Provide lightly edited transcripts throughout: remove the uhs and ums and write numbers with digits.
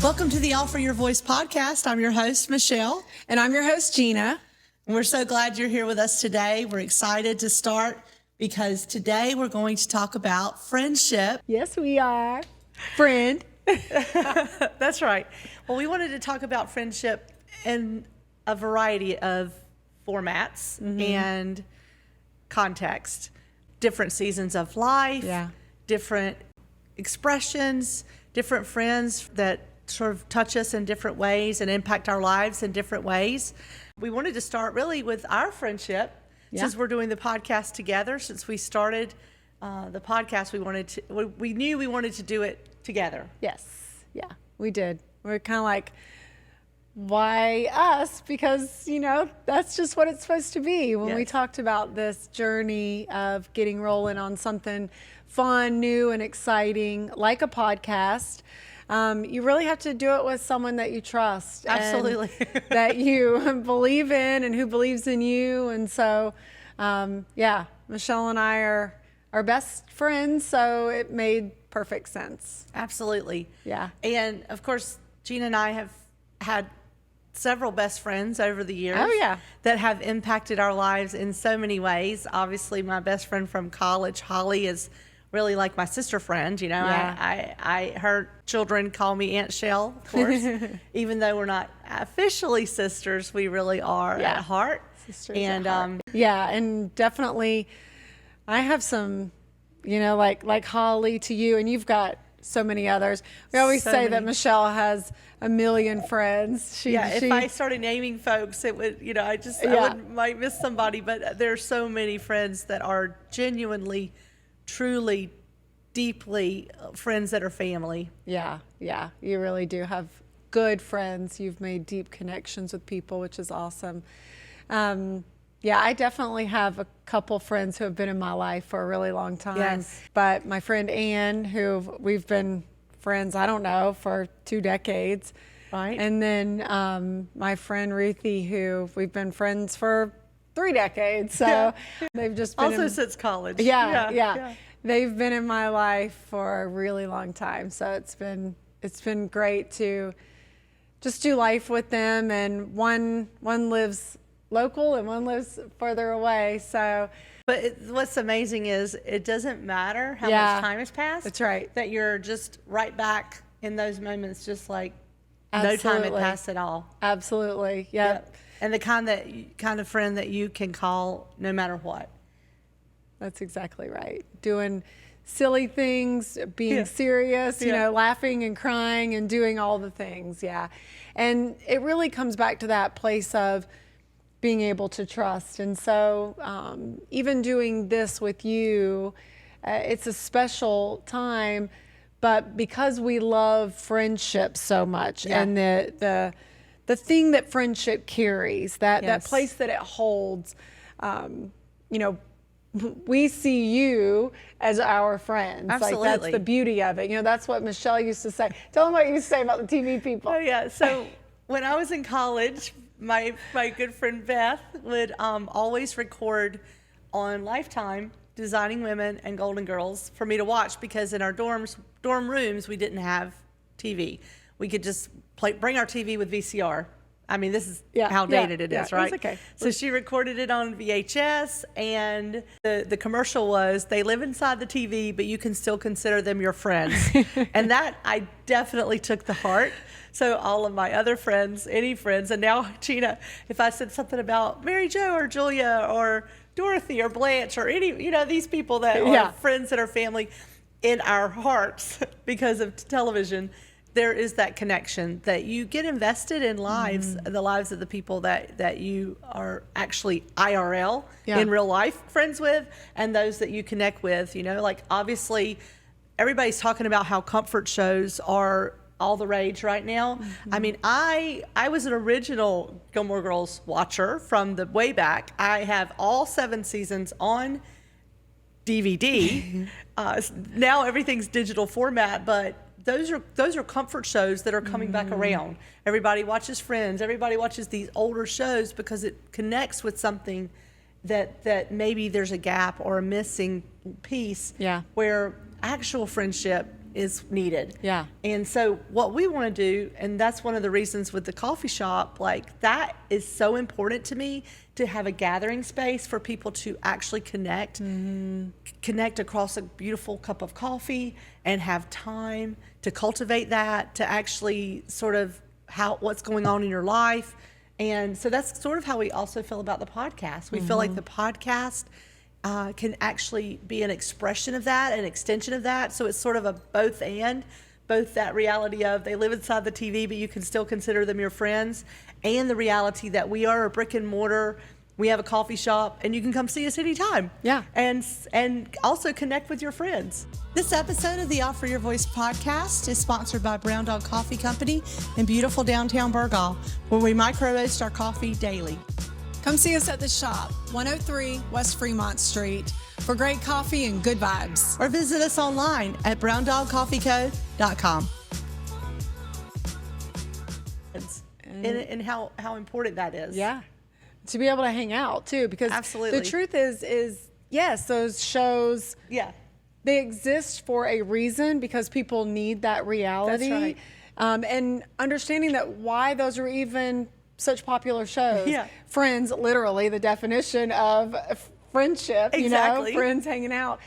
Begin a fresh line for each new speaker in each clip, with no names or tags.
Welcome to the All For Your Voice podcast. I'm your host, Michelle.
And I'm your host, Jeana.
And we're so glad you're here with us today. We're excited to start because today we're going to talk about friendship.
Yes, we are. Friend.
That's right. Well, we wanted to talk about friendship in a variety of formats and context, different seasons of life, different expressions, different friends that sort of touch us in different ways and impact our lives in different ways. We wanted to start really with our friendship since we're doing the podcast together. Since we started the podcast, we knew we wanted to do it together.
Yes. Yeah, we did. We're kind of like, why us? Because, that's just what it's supposed to be. When we talked about this journey of getting rolling on something fun, new, and exciting, like a podcast, you really have to do it with someone that you trust.
Absolutely.
And that you believe in and who believes in you. And so, Michelle and I are best friends, so it made perfect sense.
Absolutely.
Yeah.
And of course, Jeana and I have had several best friends over the years that have impacted our lives in so many ways. Obviously, my best friend from college, Holly, is really like my sister friend. Her children call me Aunt Shell, of course. Even though we're not officially sisters, we really are at heart.
Sisters at heart. And definitely I have some, like Holly to you, and you've got so many others. We always say that Michelle has a million friends.
If I started naming folks, it would, might miss somebody, but there's so many friends that are genuinely, truly, deeply friends that are family.
Yeah, you really do have good friends. You've made deep connections with people, which is awesome. I definitely have a couple friends who have been in my life for a really long time.
Yes.
But my friend Ann, who we've been friends, I don't know, for 2 decades.
Right.
And then my friend Ruthie, who we've been friends for 3 decades. So they've just been
also since college.
Yeah. They've been in my life for a really long time. So it's been great to just do life with them. And one lives local and one lives further away. So,
but what's amazing is it doesn't matter how much time has passed.
That's right.
That you're just right back in those moments, just like
Absolutely.
no time had passed at all.
Absolutely. Yep.
And the kind of friend that you can call no matter what.
That's exactly right. Doing silly things, being serious, laughing and crying and doing all the things. Yeah. And it really comes back to that place of being able to trust. And so even doing this with you, it's a special time, but because we love friendship so much and the thing that friendship carries, that place that it holds, we see you as our friends.
Absolutely.
Like, that's the beauty of it. That's what Michelle used to say. Tell them what you used to say about the TV people.
Oh, yeah. So when I was in college, my good friend Beth would always record on Lifetime Designing Women and Golden Girls for me to watch, because in our dorm rooms we didn't have TV. We could just bring our TV with VCR. I mean, this is how dated it is, right?
It's okay.
So she recorded it on VHS, and the commercial was, they live inside the TV, but you can still consider them your friends. And that I definitely took to heart. So all of my other friends, any friends, and now Jeana, if I said something about Mary Jo or Julia or Dorothy or Blanche or any, these people that are friends that are family in our hearts because of television, there is that connection that you get invested in lives, the lives of the people that you are actually IRL in real life friends with, and those that you connect with. Like, obviously everybody's talking about how comfort shows are all the rage right now. I mean, I was an original Gilmore Girls watcher from the way back. I have all 7 seasons on DVD. Now everything's digital format, but those are comfort shows that are coming back around. Everybody watches Friends. Everybody watches these older shows because it connects with something that maybe there's a gap or a missing piece.
Yeah.
Where actual friendship is needed.
Yeah.
And so what we want to do, and that's one of the reasons with the coffee shop, like that is so important to me, to have a gathering space for people to actually connect across a beautiful cup of coffee and have time to cultivate that, to actually sort of what's going on in your life. And so that's sort of how we also feel about the podcast. We feel like the podcast can actually be an expression of that, an extension of that. So it's sort of a both that reality of they live inside the TV, but you can still consider them your friends, and the reality that we are a brick and mortar. We have a coffee shop, and you can come see us anytime.
Yeah.
And also connect with your friends. This episode of the Offer Your Voice podcast is sponsored by Brown Dog Coffee Company in beautiful downtown Burgaw, where we micro-roast our coffee daily.
Come see us at the shop, 103 West Fremont Street, for great coffee and good vibes.
Or visit us online at browndogcoffeeco.com. And how important that is.
Yeah. To be able to hang out too, because
Absolutely.
the truth is yes, those shows,
Yeah.
they exist for a reason, because people need that reality.
That's right.
And understanding that why those are even such popular shows.
Yeah.
Friends, literally the definition of friendship,
Exactly.
friends hanging out.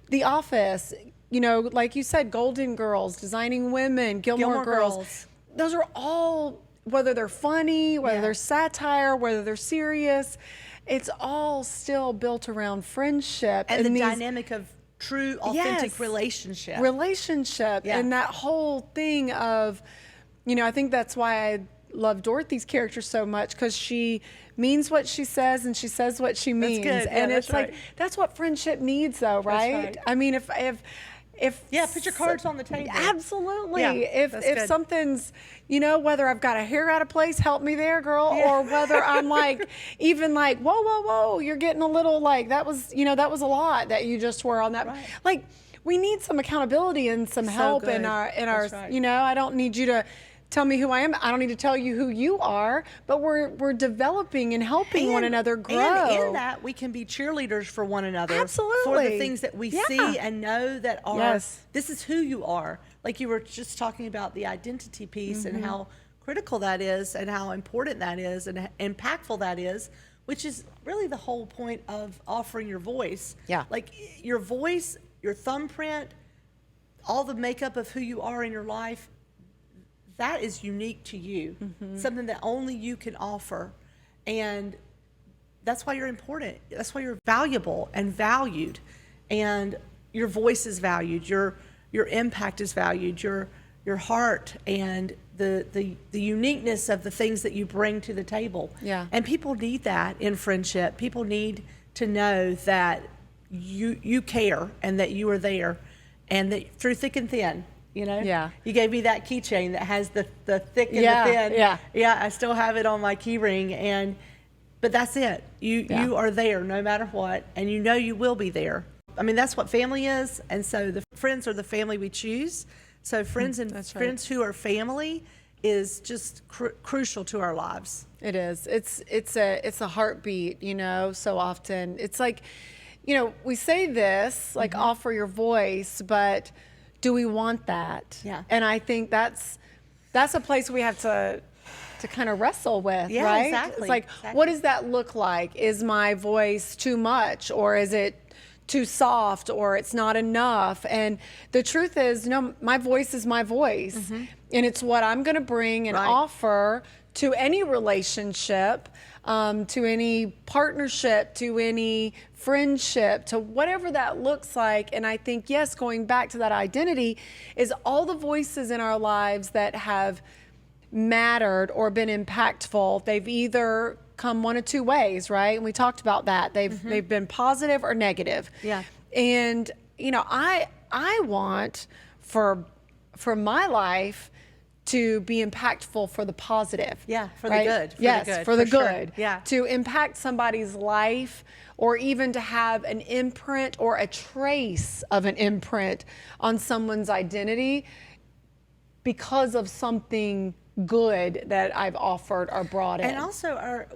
The Office, like you said, Golden Girls, Designing Women, Gilmore Girls. Those are all, whether they're funny, whether they're satire, whether they're serious, it's all still built around friendship.
And the
these
dynamic of true, authentic
Yes.
relationship.
Yeah. And that whole thing of, I think that's why I love Dorothy's character so much, because she means what she says and she says what she means.
good. Yeah,
And
that's
it's like,
right.
that's what friendship needs though, right?
right.
I mean, if
Put your cards on the table.
Absolutely.
Yeah,
if
that's
if
good.
something's, whether I've got a hair out of place, help me there, girl, or whether I'm like, even like, whoa, you're getting a little like, that was a lot that you just were on that.
Right.
Like, we need some accountability and some help in
good.
our,
That's right.
I don't need you to tell me who I am. I don't need to tell you who you are, but we're developing and helping one another grow.
And in that, we can be cheerleaders for one another. For
Absolutely.
the things that we
Yeah.
see and know that are,
Yes.
this is who you are. Like you were just talking about the identity piece and how critical that is and how important that is and impactful that is, which is really the whole point of offering your voice.
Yeah.
Like your voice, your thumbprint, all the makeup of who you are in your life, that is unique to you, something that only you can offer. And that's why you're important. That's why you're valuable and valued. And your voice is valued. Your impact is valued. Your heart and the uniqueness of the things that you bring to the table.
Yeah.
And people need that in friendship. People need to know that you care and that you are there, and that through thick and thin.
Yeah.
You gave me that keychain that has the thick and
Yeah,
the thin.
yeah.
Yeah, I still have it on my key ring, but that's it. You are there no matter what, and you will be there. I mean, that's what family is, and so the friends are the family we choose. So friends and
That's right.
friends who are family is just crucial to our lives.
It is. It's a heartbeat, so often. It's like, we say this, like offer your voice, but do we want that?
Yeah.
And I think that's a place we have to kind of wrestle with,
Yeah,
right?
exactly,
It's like,
exactly.
what does that look like? Is my voice too much, or is it too soft, or it's not enough? And the truth is, no, my voice is my voice, and it's what I'm going to bring and
Right.
offer to any relationship, to any partnership, to any friendship, to whatever that looks like. And I think, yes, going back to that identity is all the voices in our lives that have mattered or been impactful. They've either come one of two ways, right? And we talked about that. They've been positive or negative.
Yeah.
And I want for my life to be impactful for the positive.
Yeah, for the
right?
good, for the
yes,
good,
for the
for sure.
good.
Yeah.
To impact somebody's life, or even to have an imprint or a trace of an imprint on someone's identity because of something good that I've offered or brought in.
And also are,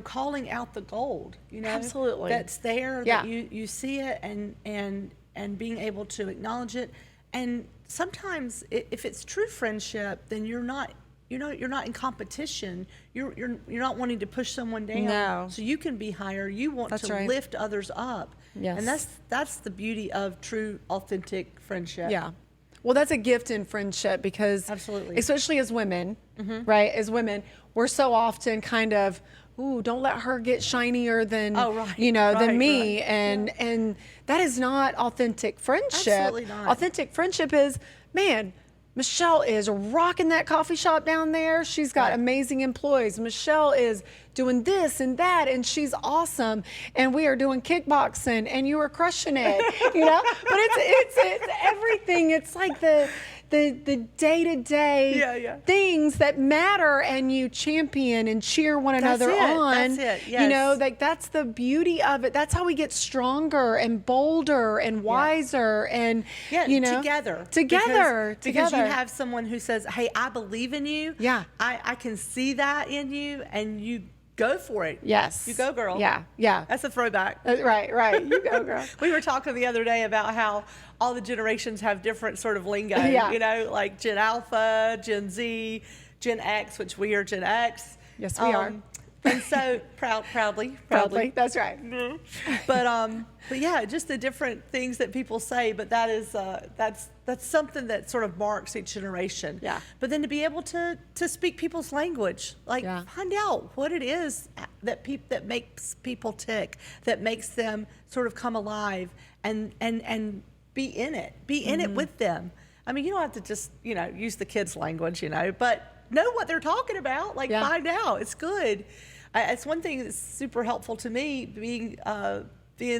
calling out the gold,
Absolutely.
that's there,
Yeah.
that you see it and being able to acknowledge it and sometimes if it's true friendship, then you're not in competition. You're not wanting to push someone down.
No.
So you can be higher. You want
That's
to
right.
lift others up.
Yes.
And that's the beauty of true, authentic friendship.
Yeah. Well, that's a gift in friendship because
Absolutely.
especially as women, right? As women, we're so often kind of, ooh, don't let her get shinier than, than me.
Right.
And that is not authentic friendship.
Absolutely not.
Authentic friendship is, man, Michelle is rocking that coffee shop down there. She's got amazing employees. Michelle is doing this and that, and she's awesome. And we are doing kickboxing, and you are crushing it, But it's everything. It's like the day-to-day things that matter, and you champion and cheer one another on.
That's it. Yes.
Like that's the beauty of it. That's how we get stronger and bolder and wiser and
together. Because you have someone who says, "Hey, I believe in you.
Yeah.
I can see that in you, and you go for it.
Yes.
You go, girl."
Yeah.
That's a throwback.
Right. You go, girl.
We were talking the other day about how all the generations have different sort of lingo.
Yeah.
Like Gen Alpha, Gen Z, Gen X, which we are Gen X.
Yes, we are.
And so proudly.
That's right.
But yeah, just the different things that people say. But that is that's something that sort of marks each generation.
Yeah.
But then to be able to speak people's language, like find out what it is that makes people tick, that makes them sort of come alive, and be in it, with them. I mean, you don't have to just use the kids' language, but know what they're talking about. Like find out. It's good. It's one thing that's super helpful to me being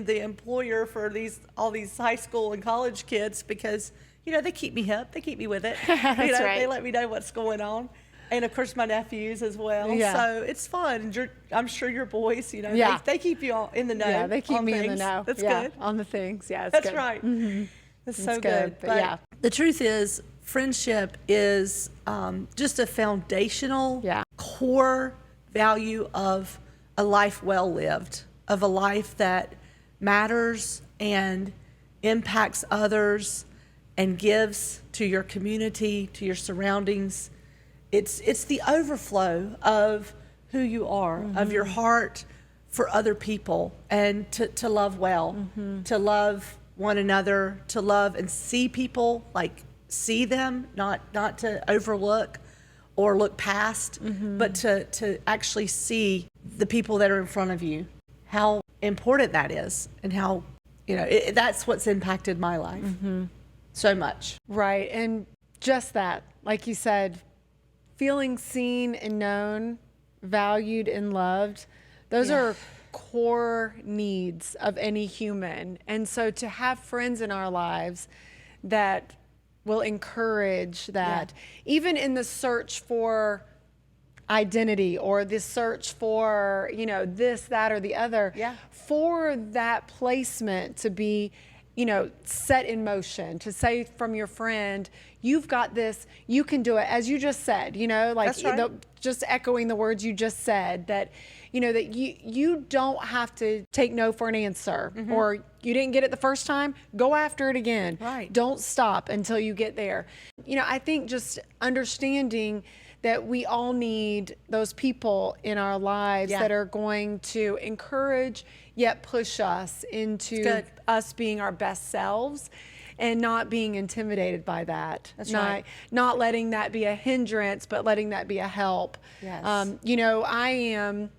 the employer for all these high school and college kids, because they keep me hip, they keep me with it.
That's right.
They let me know what's going on, and of course my nephews as well.
Yeah.
So it's fun. And I'm sure your boys, they keep you in the know.
Yeah, they keep me in the
things.
know.
That's good.
On the things. Yeah,
That's
good.
right. That's so
good.
But the truth is, friendship is just a foundational core value of a life well lived, of a life that matters and impacts others and gives to your community, to your surroundings. It's the overflow of who you are, of your heart for other people, and to love well, to love one another, to love and see people, like see them, not to overlook or look past, but to actually see the people that are in front of you, how important that is, and how, that's what's impacted my life so much.
Right. And just that, like you said, feeling seen and known, valued and loved, those are core needs of any human. And so to have friends in our lives that will encourage that, even in the search for identity or the search for, this, that, or the other, for that placement to be, set in motion, to say from your friend, you've got this, you can do it, as you just said,
That's right.
Just echoing the words you just said, that, that you don't have to take no for an answer, or you didn't get it the first time, go after it again.
Right.
Don't stop until you get there. I think just understanding that we all need those people in our lives that are going to encourage yet push us into us being our best selves and not being intimidated by that.
That's right.
Not letting that be a hindrance, but letting that be a help.
Yes.
I am,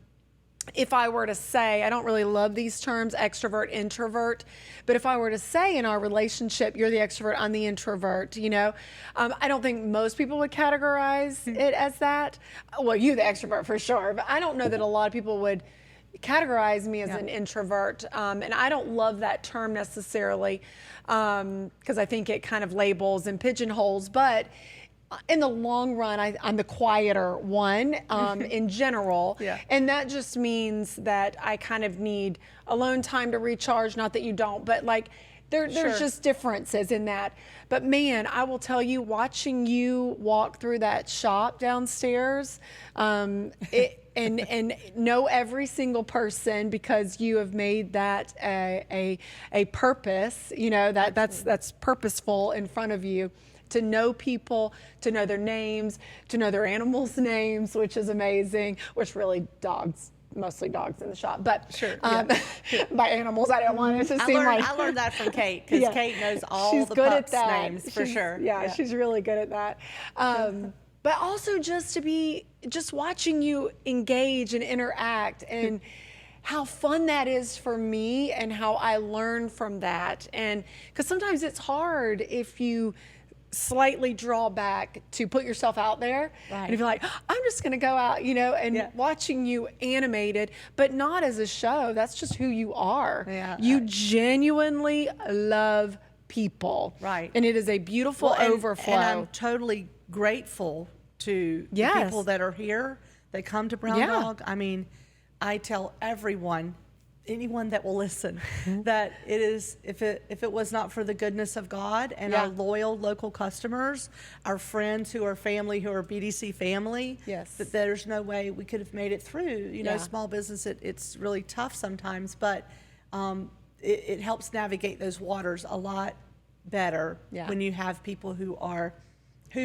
if I were to say, I don't really love these terms, extrovert, introvert, but if I were to say in our relationship, you're the extrovert, I'm the introvert, I don't think most people would categorize it as that. Well, you the extrovert for sure, but I don't know that a lot of people would categorize me as an introvert. And I don't love that term necessarily, because I think it kind of labels and pigeonholes, but in the long run, I'm the quieter one in general. And that just means that I kind of need alone time to recharge. Not that you don't, but like there's just differences in that. But man, I will tell you, watching you walk through that shop downstairs, and know every single person, because you have made that a purpose, that's purposeful in front of you, to know people, to know their names, to know their animals' names, which is amazing, which really mostly dogs in the shop, but
Sure,
by animals, I don't want it to seem like.
I learned that from Kate, because Kate knows all
She's
the
good at
pups'
that.
names for sure.
Yeah, she's really good at that. But also just watching you engage and interact, and how fun that is for me, and how I learn from that. And because sometimes it's hard if you slightly draw back to put yourself out there,
Right.
and if you're like, I'm just going to go out, and watching you animated, but not as a show. That's just who you are.
Yeah.
You genuinely love people.
Right.
And it is a beautiful overflow.
And I'm totally grateful to the
Yes.
people that are here, that come to Brown
Yeah.
Dog. I mean, I tell anyone that will listen, that it is, if it was not for the goodness of God and our loyal local customers, our friends who are family, who are BDC family,
Yes.
that there's no way we could have made it through. Small business, it's really tough sometimes, but it helps navigate those waters a lot better when you have people who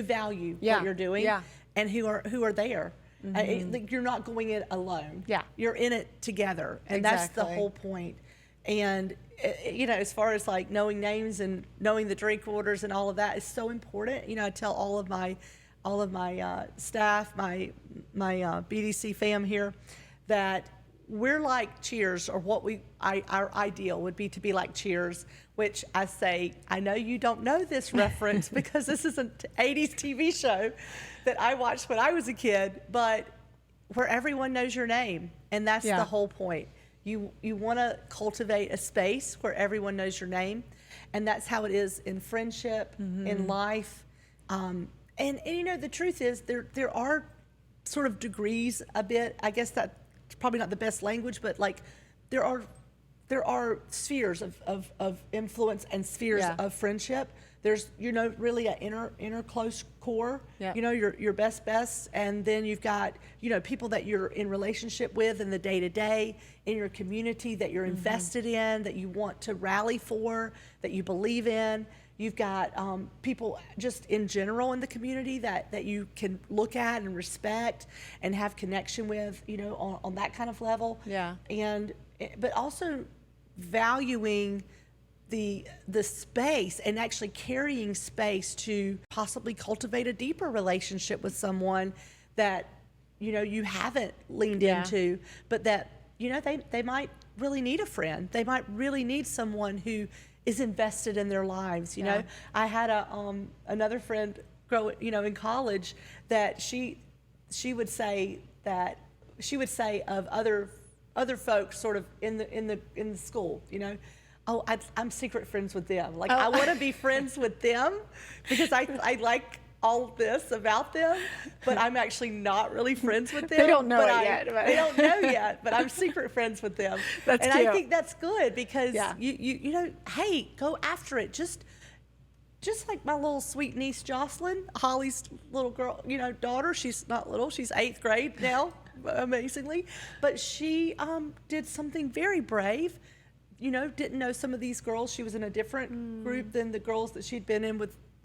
value what you're doing and who are there. Like, you're not going it alone.
Yeah.
You're in it together, and that's the whole point. And as far as like knowing names and knowing the drink orders and all of that is so important. I tell all of my staff, my BDC fam here, that we're like Cheers, or our ideal would be to be like Cheers, which I say, I know you don't know this reference because this is an 80s TV show that I watched when I was a kid, but where everyone knows your name. And that's the whole point. You want to cultivate a space where everyone knows your name. And that's how it is in friendship, in life. And the truth is there are sort of degrees a bit. I guess that's probably not the best language, but like there are spheres of influence and spheres of friendship. There's, really an inner close core, your best, and then you've got, people that you're in relationship with in the day-to-day, in your community that you're invested in, that you want to rally for, that you believe in. You've got people just in general in the community that you can look at and respect and have connection with, on that kind of level.
Yeah.
But also valuing the space and actually carrying space to possibly cultivate a deeper relationship with someone that you haven't leaned into, but that they might really need a friend. They might really need someone who is invested in their lives. I had another friend in college that she would say of other folks sort of in the school, oh, I'm secret friends with them. Like, I want to be friends with them because I like all this about them, but I'm actually not really friends with them.
They don't know it yet.
They don't know yet, but I'm secret friends with them.
That's
and
cute.
I think that's good because hey, go after it. Just like my little sweet niece Jocelyn, Holly's little girl, daughter. She's not little. She's 8th grade now, amazingly, but she did something very brave. Didn't know some of these girls. She was in a different group than the girls that she'd been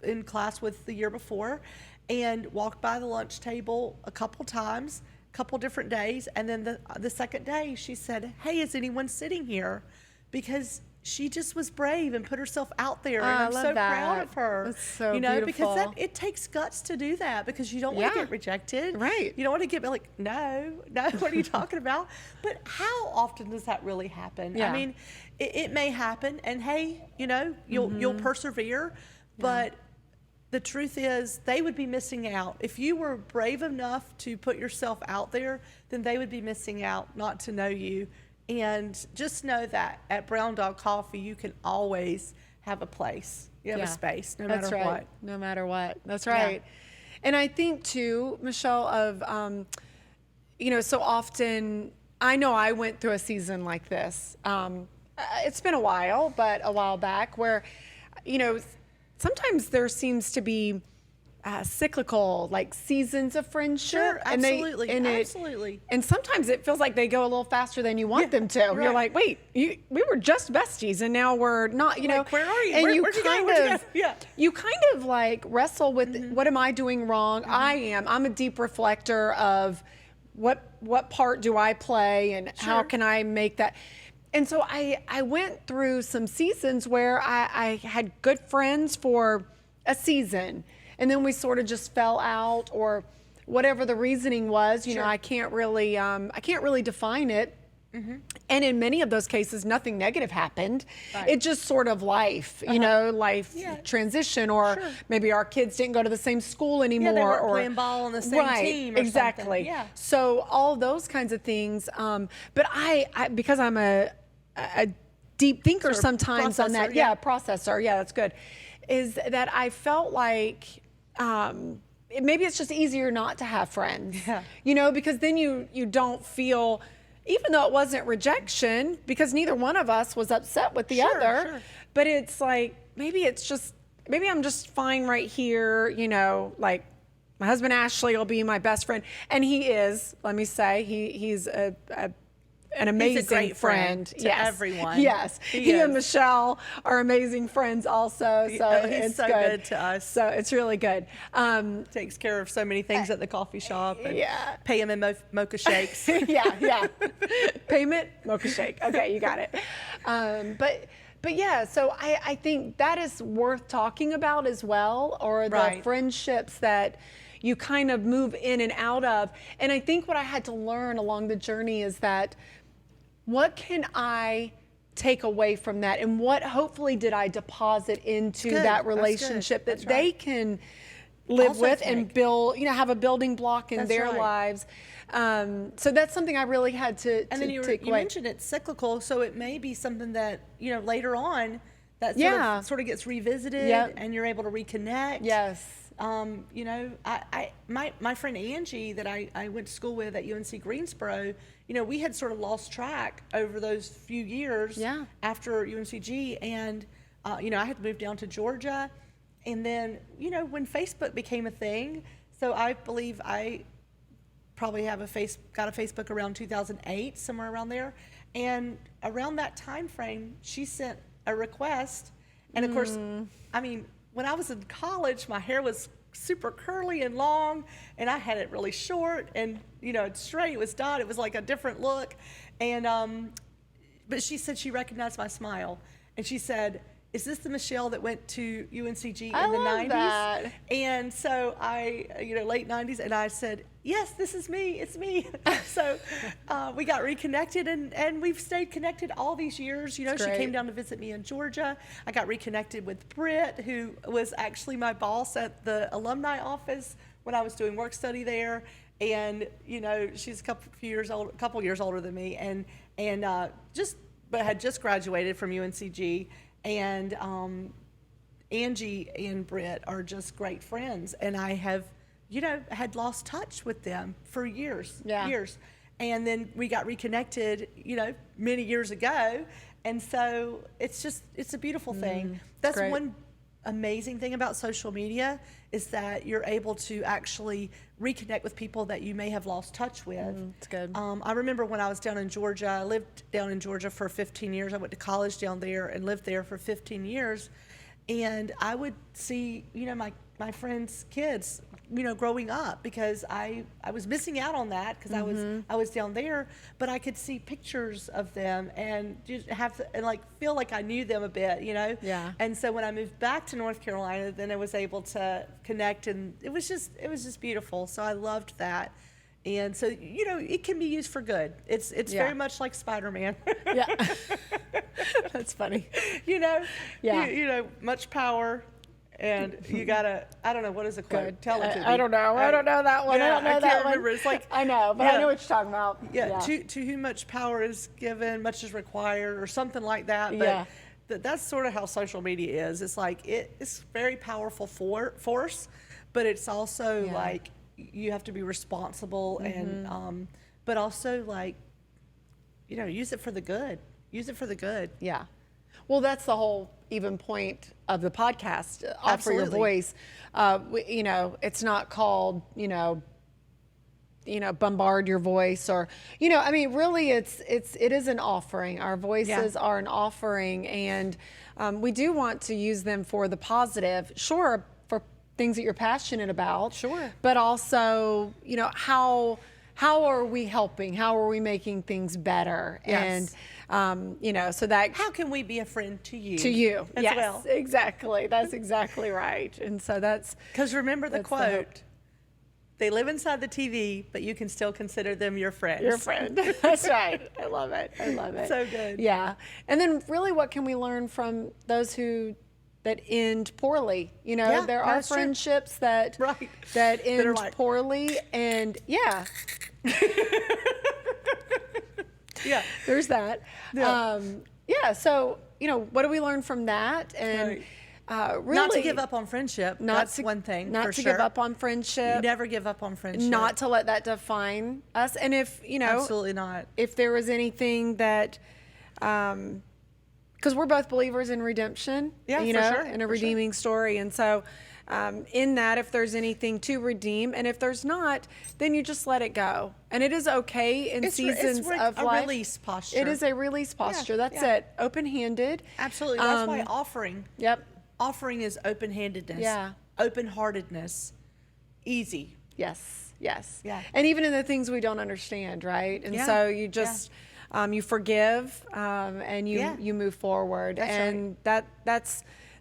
in class with the year before, and walked by the lunch table a couple times, couple different days, and then the second day she said, "Hey, is anyone sitting here?" Because she just was brave and put herself out there, and I'm so proud of her.
That's so
because
beautiful.
it takes guts to do that, because you don't want to get rejected.
Right.
You don't want to get like, no, what are you talking about? But how often does that really happen?
Yeah.
I mean, it may happen, and hey, you'll persevere, but the truth is they would be missing out. If you were brave enough to put yourself out there, then they would be missing out not to know you. And just know that at Brown Dog Coffee, you can always have a place. You have a space, no matter what.
No matter what. That's right. And I think too, Michelle, of, so often, I know I went through a season like this. It's been a while, but a while back where, sometimes there seems to be cyclical, like seasons of friendship.
Sure, absolutely,
and
absolutely.
And sometimes it feels like they go a little faster than you want them to.
right.
You're like, wait, we were just besties, and now we're not. You know,
Like, where are you?
And
Where'd you go? Yeah.
you kind of like wrestle with what am I doing wrong? I'm a deep reflector of what part do I play, and how can I make that. And so I went through some seasons where I had good friends for a season, and then we sort of just fell out, or whatever the reasoning was. You know, I can't really define it. And in many of those cases, nothing negative happened.
Right.
It just sort of life, you know, life transition, or maybe our kids didn't go to the same school anymore,
they weren't
or
playing ball on the same team. Or
exactly.
something. Yeah.
So all those kinds of things. But I because I'm a deep thinker
Sort of
sometimes on that.
processor,
Processor. Yeah, that's good. Is that I felt like maybe it's just easier not to have friends.
Yeah.
You know, because then you don't feel, even though it wasn't rejection, because neither one of us was upset with the other, but it's like maybe I'm just fine right here. You know, like my husband Ashley will be my best friend, and he is. Let me say, he's an amazing
He's a great friend to everyone.
Yes, he and Michelle are amazing friends also. So
he's
it's
so good to us.
So it's really good.
Takes care of so many things at the coffee shop. And
yeah.
Pay him in mocha shakes.
yeah. Payment, mocha shake. Okay, you got it. But yeah, so I think that is worth talking about as well, or the friendships that you kind of move in and out of. And I think what I had to learn along the journey is that, what can I take away from that, and what hopefully did I deposit into that relationship that they can live
Also
with and build, you know, have a building block in their lives. So that's something I really had to
And then you mentioned it's cyclical, so it may be something that, you know, later on that sort of gets revisited, and you're able to reconnect.
Yes.
You know, my friend Angie that I went to school with at UNC Greensboro, you know, we had sort of lost track over those few years after UNCG, and you know, I had to move down to Georgia, and then, you know, when Facebook became a thing, so I believe I probably got a Facebook around 2008, somewhere around there, and around that time frame, she sent a request, and of course, I mean, when I was in college, my hair was super curly and long, and I had it really short, and, you know, straight. It was done. It was like a different look, and but she said she recognized my smile, and she said, "Is this the Michelle that went to UNCG in the 90s?"
That.
And so you know, late 90s, and I said, "Yes, this is me. It's me." So we got reconnected, and we've stayed connected all these years. You know, she came down to visit me in Georgia. I got reconnected with Britt, who was actually my boss at the alumni office when I was doing work study there. And, you know, she's a couple years older than me, and had just graduated from UNCG. And Angie and Britt are just great friends, and I have, you know, had lost touch with them for years. And then we got reconnected, you know, many years ago, and so it's a beautiful thing. That's one amazing thing about social media, is that you're able to actually reconnect with people that you may have lost touch with.
It's good.
I remember when I was down in Georgia, I lived down in Georgia for 15 years. I went to college down there and lived there for 15 years. And I would see, you know, my friends' kids, you know, growing up, because I was missing out on that, because I was down there, but I could see pictures of them and just feel like I knew them a bit, you know?
Yeah.
And so when I moved back to North Carolina, then I was able to connect, and it was just beautiful. So I loved that. And so, you know, it can be used for good. It's very much like Spider-Man.
Yeah. That's funny.
You know?
Yeah.
You know, much power. And you gotta, I don't know, what is the quote?
Good.
Tell it to me.
I don't know. I don't know that one.
Yeah,
I don't know
I
that
can't
one.
remember. It's like,
I know, but I know what you're talking about.
Yeah. To whom much power is given, much is required, or something like that. But that's sort of how social media is. It's like, it's very powerful force, but it's also like, you have to be responsible, and but also, like, you know, use it for the good. Use it for the good.
Yeah. Well, that's the whole even point of the podcast, offer your
Absolutely.
voice. It's not called, bombard your voice, or, I mean, really it is an offering. Our voices are an offering, and we do want to use them for the positive, sure, for things that you're passionate about,
Sure.
but also, how are we helping? How are we making things better?
Yes.
And, so that
How can we be a friend to you?
to you.
as
Yes,
well?
exactly. That's exactly right. And so that's,
Because remember the
That's the hope.
quote, they live inside the TV, but you can still consider them your friends.
your friend. That's right. I love it. I love it.
So good.
Yeah. And then really, what can we learn from those that end poorly?
Yeah,
there are
that's true.
friendships that
Right.
that
That are
end
like-
poorly, and
Yeah.
there's that.
Yeah.
So what do we learn from that? And really,
Not to give up on friendship. That's one thing.
Not
for
to
sure.
give up on friendship.
You never give up on friendship.
Not to let that define us. And if
Absolutely not.
if there was anything that, because we're both believers in redemption,
Yeah, for sure,
in a
for sure.
redeeming story. And so in that, if there's anything to redeem, and if there's not, then you just let it go. And it is okay in seasons of
a
life.
release posture.
It is a release posture. That's
yeah.
it. Open-handed.
Absolutely. That's why
Yep.
offering is open-handedness.
Yeah.
Open-heartedness. Easy.
Yes. Yes.
Yeah.
And even in the things we don't understand, right? And
Yeah.
so you just you forgive and you
Yeah.
you move forward,
That's
and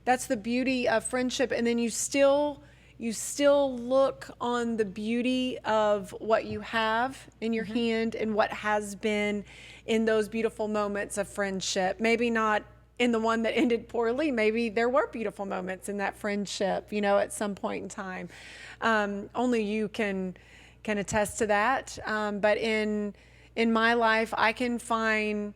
that's the beauty of friendship. And then you still look on the beauty of what you have in your hand and what has been in those beautiful moments of friendship. Maybe not in the one that ended poorly. Maybe there were beautiful moments in that friendship, at some point in time. Only you can attest to that. But in my life, I can find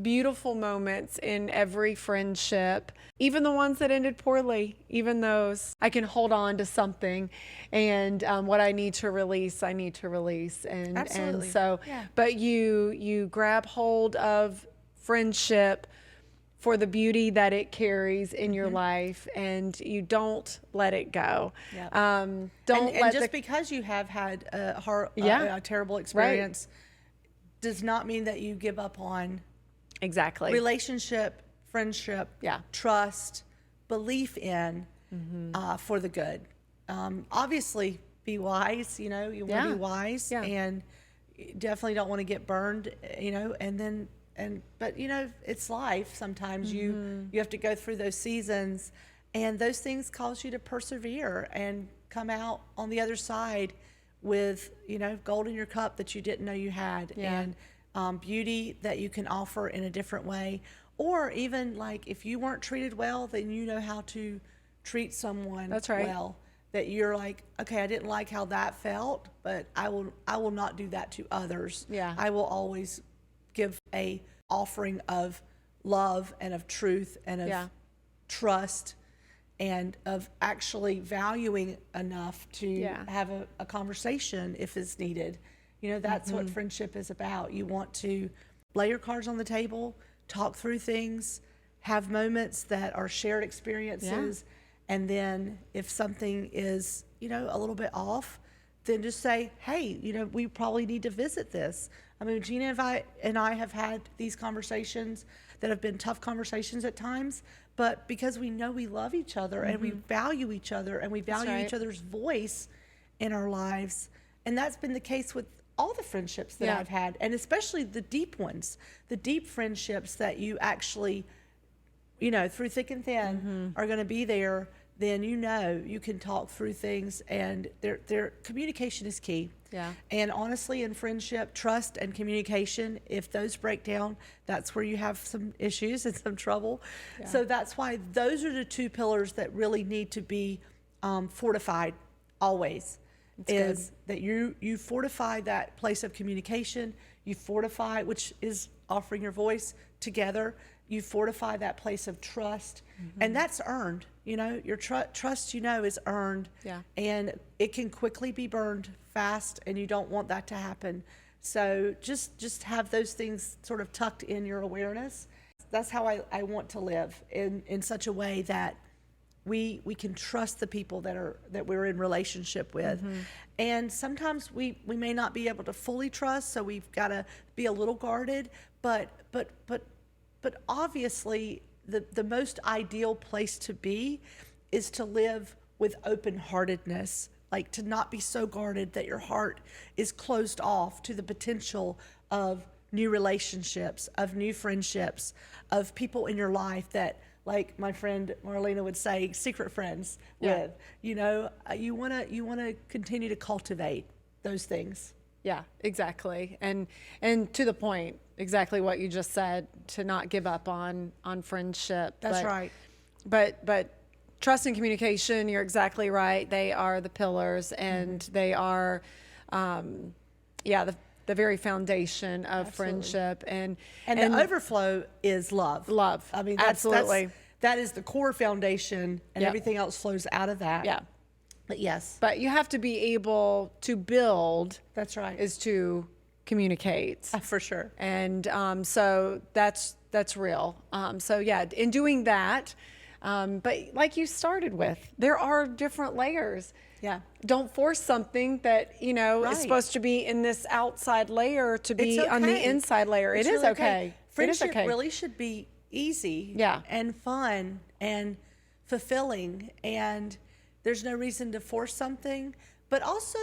beautiful moments in every friendship, even the ones that ended poorly. Even those, I can hold on to something, and what I need to release, I need to release. And
Absolutely.
and so,
Yeah.
but you grab hold of friendship for the beauty that it carries in your life, and you don't let it go.
Yeah.
Don't
and
let
just because you have had a terrible experience does not mean that you give up on
exactly
relationship, friendship,
Yeah.
trust, belief in for the good. Obviously, be wise. You want to
Yeah.
be wise,
Yeah.
and you definitely don't want to get burned. But it's life. Sometimes you have to go through those seasons, and those things cause you to persevere and come out on the other side with gold in your cup that you didn't know you had,
Yeah.
and beauty that you can offer in a different way. Or even like if you weren't treated well, then you know how to treat someone
That's right.
well. That you're like, okay, I didn't like how that felt, but I will not do that to others.
Yeah.
I will always give a offering of love and of truth and of
Yeah.
trust and of actually valuing enough to
Yeah.
have a conversation if it's needed. That's what friendship is about. You want to lay your cards on the table, talk through things, have moments that are shared experiences. And then if something is, a little bit off, then just say, hey, we probably need to visit this. I mean, Jeana and I have had these conversations that have been tough conversations at times, but because we know we love each other and we value each other and we value
right.
each other's voice in our lives. And that's been the case with all the friendships that
Yeah.
I've had, and especially the deep ones, the deep friendships that you actually, through thick and thin are going to be there. Then you can talk through things, and their communication is key.
Yeah.
And honestly, in friendship, trust and communication, if those break down, that's where you have some issues and some trouble.
Yeah.
So that's why those are the two pillars that really need to be fortified always. Is that you fortify that place of communication, you fortify, which is offering your voice together, you fortify that place of trust, and that's earned. Your trust, is earned,
Yeah.
and it can quickly be burned fast, and you don't want that to happen. So just have those things sort of tucked in your awareness. how I want to live in such a way that we can trust the people that we're in relationship with. And sometimes we may not be able to fully trust, so we've got to be a little guarded, but obviously the most ideal place to be is to live with open-heartedness, like to not be so guarded that your heart is closed off to the potential of new relationships, of new friendships, of people in your life that, like my friend Marlena would say, secret friends with. You know, you want to continue to cultivate those things.
Yeah, exactly. And to the point, exactly what you just said, to not give up on friendship.
That's right.
But trust and communication, you're exactly right. They are the pillars, and they are, the very foundation of friendship. And
the overflow is love.
Love.
I mean,
absolutely.
That is the core foundation, and
Yep.
everything else flows out of that.
Yeah.
But yes.
But you have to be able to build.
That's right.
Is to communicate.
For sure.
And so that's real. So yeah, in doing that, but like you started with, there are different layers.
Yeah.
Don't force something that, is
Right.
supposed to be in this outside layer to be
It's
on the
okay.
inside layer.
It's
It is
really
okay.
Friendship
It is okay.
really should be easy.
Yeah.
And fun and fulfilling, and there's no reason to force something, but also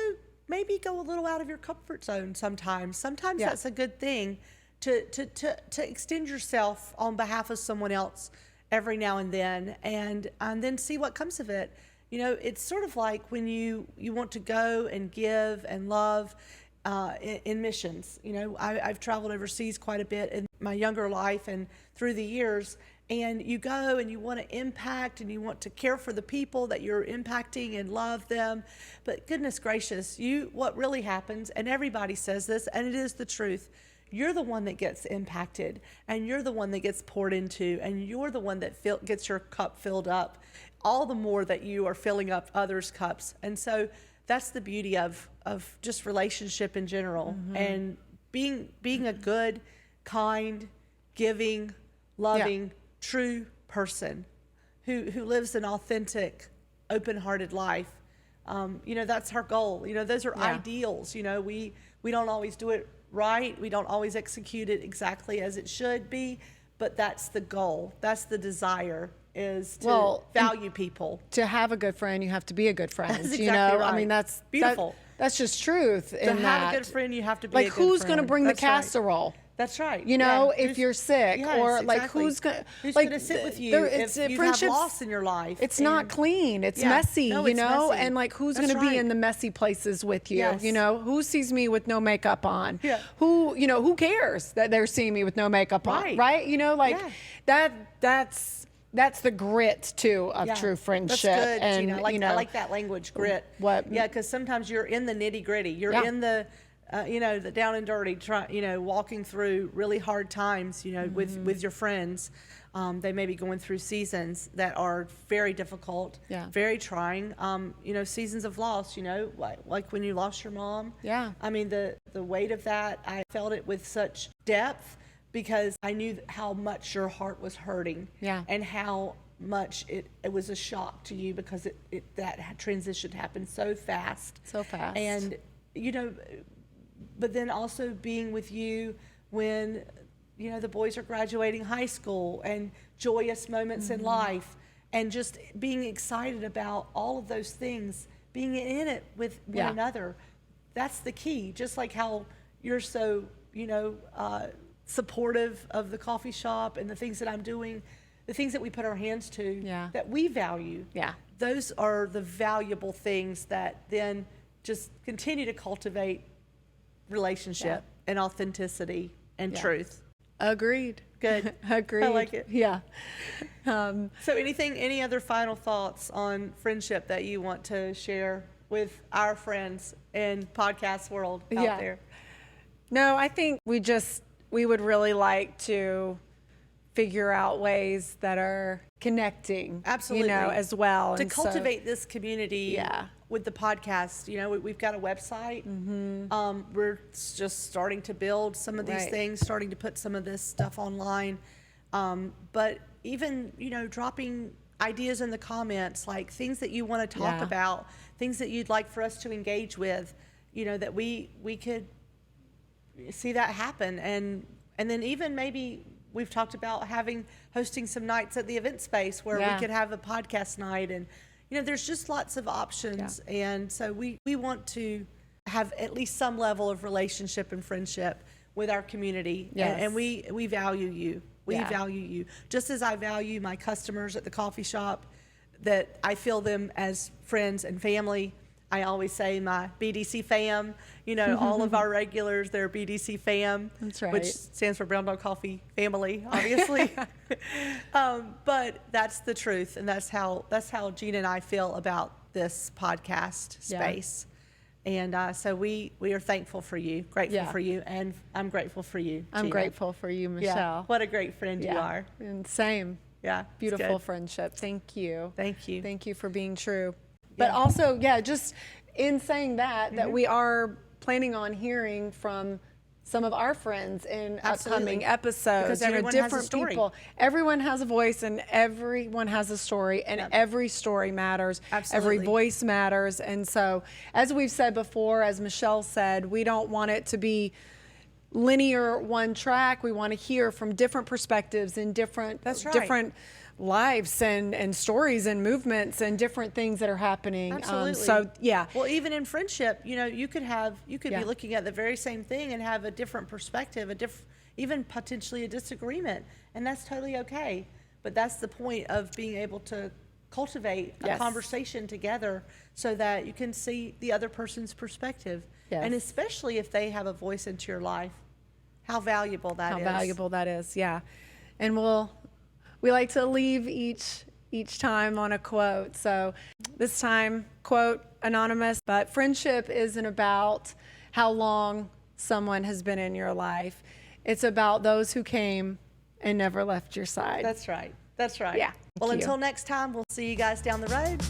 maybe go a little out of your comfort zone sometimes. Sometimes
Yeah.
that's a good thing to extend yourself on behalf of someone else every now and then see what comes of it. You know, it's sort of like when you want to go and give and love in missions. You know, I've traveled overseas quite a bit in my younger life and through the years, and you go and you want to impact and you want to care for the people that you're impacting and love them. But goodness gracious, what really happens, and everybody says this, and it is the truth, you're the one that gets impacted, and you're the one that gets poured into, and you're the one that gets your cup filled up, all the more that you are filling up others' cups. And so that's the beauty of just relationship in general, and being a good, kind, giving, loving, true person who lives an authentic, open-hearted life. That's our goal. Those are ideals. We don't always do it right. We don't always execute it exactly as it should be, but that's the goal. That's the desire, is to value people.
To have a good friend, you have to be a good friend.
That's exactly right.
I mean, that's
beautiful.
That's just truth.
To have a good friend, you have to be a good friend.
Like, who's going to bring
That's
the casserole?
That's right.
If you're sick, or like
exactly.
who's going
to sit with you if you have loss in your life?
It's not clean. It's messy,
No, it's messy.
and like who's
That's
going to be
right.
in the messy places with you?
Yes.
Who sees me with no makeup on?
Yeah.
Who cares that they're seeing me with no makeup on? Right? That's the grit too of true friendship.
That's good,
and
Jeana. I like that language, grit.
What?
Yeah, because sometimes you're in the nitty gritty. You're in the the down and dirty, walking through really hard times, with your friends. They may be going through seasons that are very difficult, very trying. Seasons of loss, like when you lost your mom.
Yeah.
I mean, the weight of that, I felt it with such depth because I knew how much your heart was hurting.
Yeah.
And how much it was a shock to you because that transition happened so fast.
So fast.
And, but then also being with you when, the boys are graduating high school and joyous moments in life, and just being excited about all of those things, being in it with one another. That's the key. Just like how you're so, supportive of the coffee shop and the things that I'm doing, the things that we put our hands to that we value.
Yeah.
Those are the valuable things that then just continue to cultivate relationship and authenticity and truth.
Agreed.
Good.
Agreed.
I like it.
Yeah.
So any other final thoughts on friendship that you want to share with our friends in podcast world out there?
No, I think we would really like to figure out ways that are connecting,
Absolutely.
As well.
To
And so-
cultivate this community with the podcast. We've got a website. We're just starting to build some of these things, starting to put some of this stuff online. But even, dropping ideas in the comments, like things that you want to talk about, things that you'd like for us to engage with, that we could see that happen. And then even maybe we've talked about hosting some nights at the event space where we could have a podcast night, and there's just lots of options. And so we want to have at least some level of relationship and friendship with our community. And we value you. We value you just as I value my customers at the coffee shop, that I feel them as friends and family. I always say my BDC fam, all of our regulars, they're BDC fam.
That's right.
Which stands for Brown Dog Coffee Family, obviously. But that's the truth. And that's how Jeana and I feel about this podcast space. And so we are thankful for you, grateful for you, and I'm grateful for you,
I'm
Jeana.
grateful for you, Michelle.
Yeah. What a great friend you are.
And same.
Yeah.
Beautiful friendship. Thank you.
Thank you.
Thank you for being true. But also, just in saying that we are planning on hearing from some of our friends in upcoming episodes.
Because everyone has a story.
People. Everyone has a voice, and everyone has a story, and every story matters.
Absolutely.
Every voice matters. And so, as we've said before, as Michelle said, we don't want it to be linear, one track. We want to hear from different perspectives and different lives and stories and movements and different things that are happening.
Absolutely. Well, even in friendship, you could be looking at the very same thing and have a different perspective, even potentially a disagreement, and that's totally okay. But that's the point of being able to cultivate a conversation together so that you can see the other person's perspective.
Yes.
And especially if they have a voice into your life, how valuable that is.
How valuable that is, And we like to leave each time on a quote. So this time, quote, anonymous, but friendship isn't about how long someone has been in your life. It's about those who came and never left your side.
That's right.
Yeah.
Well, until next time, we'll see you guys down the road.